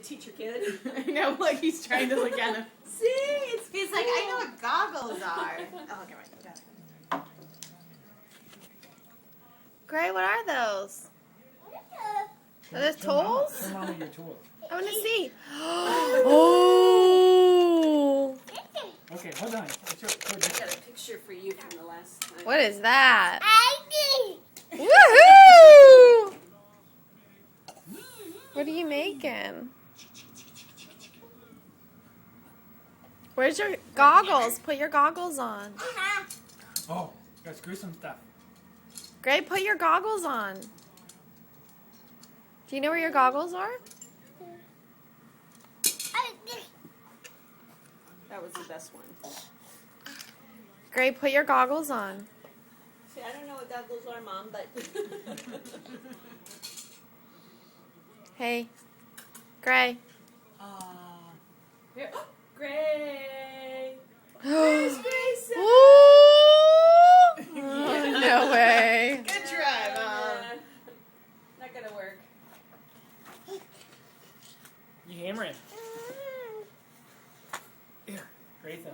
teach your kid. I know, look, he's trying to look at him. See? It's He's like, I know what goggles are. Oh, okay, wait. Gray, what are those? Are those tools? Show Mama your tools. I want to see. Oh! Okay, hold on. Let's show, I got a picture for you from the last time. What is that? I Woohoo! What are you making? Where's your goggles? Put your goggles on. Oh, gotta screw some stuff. Gray, put your goggles on. Do you know where your goggles are? That was the best one. Gray, put your goggles on. See, I don't know what goggles are, Mom, but... Hey, Gray. Here. Oh, Gray! Where's Grayson? Oh, no way. Good try, Mom. Not gonna work. You hammering. Here, Grayson.